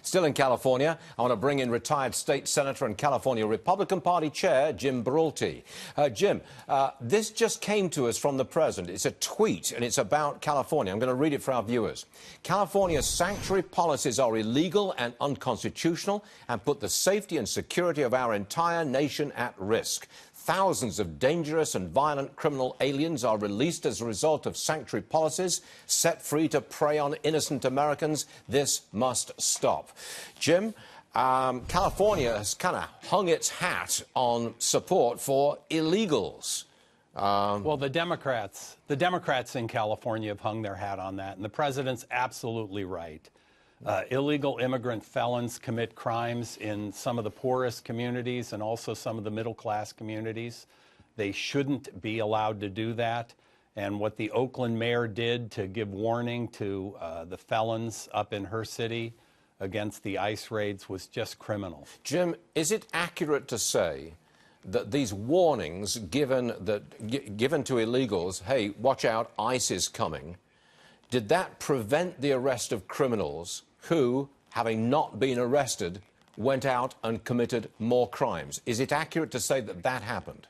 Still in California, I want to bring in retired state senator and California Republican Party chair, Jim Brulte. Jim, this just came to us from the president. It's a tweet, and it's about California. I'm going to read it for our viewers. California's sanctuary policies are illegal and unconstitutional and put the safety and security of our entire nation at risk. Thousands of dangerous and violent criminal aliens are released as a result of sanctuary policies, set free to prey on innocent Americans. This must stop. Jim, California has kind of hung its hat on support for illegals. Well, the Democrats in California have hung their hat on that, and the president's absolutely right. Illegal immigrant felons commit crimes in some of the poorest communities and also some of the middle-class communities. They shouldn't be allowed to do that. And what the Oakland mayor did to give warning to the felons up in her city against the ICE raids was just criminal. Jim, is it accurate to say that these warnings given to illegals, hey, watch out, ICE is coming, did that prevent the arrest of criminals who, having not been arrested, went out and committed more crimes? Is it accurate to say that that happened?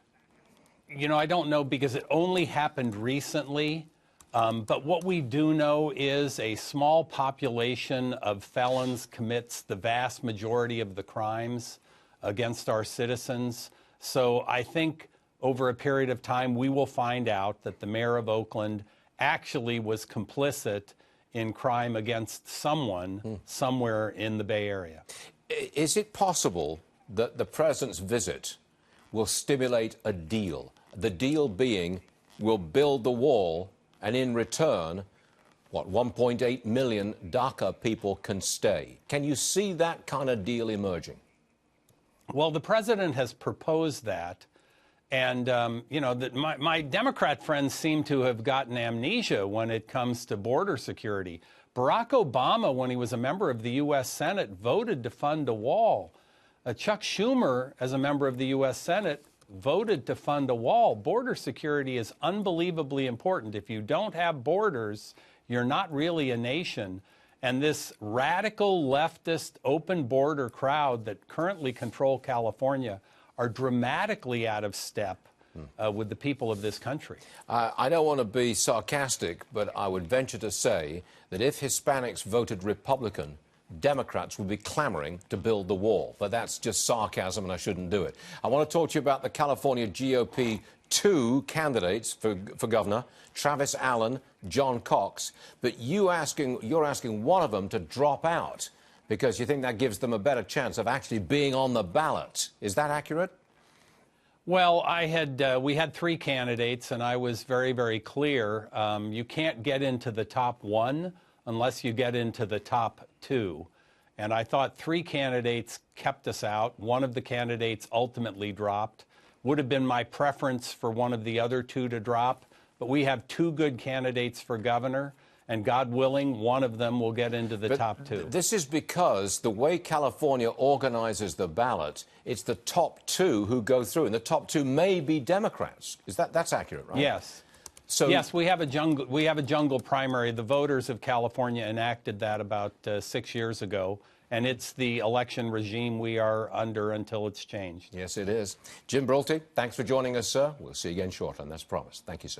You know, I don't know because it only happened recently. But what we do know is a small population of felons commits the vast majority of the crimes against our citizens. So I think over a period of time, we will find out that the mayor of Oakland actually was complicit in crime against someone somewhere in the Bay Area. Is it possible that the president's visit will stimulate a deal? The deal being, we'll build the wall, and in return, what, 1.8 million DACA people can stay. Can you see that kind of deal emerging? Well, the president has proposed that. And, you know, my Democrat friends seem to have gotten amnesia when it comes to border security. Barack Obama, when he was a member of the U.S. Senate, voted to fund a wall. Chuck Schumer, as a member of the U.S. Senate, voted to fund a wall. Border security is unbelievably important. If you don't have borders, you're not really a nation. And this radical leftist open border crowd that currently control California are dramatically out of step with the people of this country. I don't want to be sarcastic, but I would venture to say that if Hispanics voted Republican, Democrats would be clamoring to build the wall. But that's just sarcasm, and I shouldn't do it. I want to talk to you about the California GOP two candidates for governor, Travis Allen, John Cox. But you're asking one of them to drop out because you think that gives them a better chance of actually being on the ballot. Is that accurate? Well, we had three candidates, and I was very, very clear. You can't get into the top one unless you get into the top two. And I thought three candidates kept us out. One of the candidates ultimately dropped. Would have been my preference for one of the other two to drop. But we have two good candidates for governor. And God willing, one of them will get into the top two. This is because the way California organizes the ballot, it's the top two who go through, and the top two may be Democrats. That's accurate, right? Yes. So yes, we have a jungle primary. The voters of California enacted that about 6 years ago, and it's the election regime we are under until it's changed. Yes, it is. Jim Brulte, thanks for joining us, sir. We'll see you again shortly, and that's promised. Thank you, sir.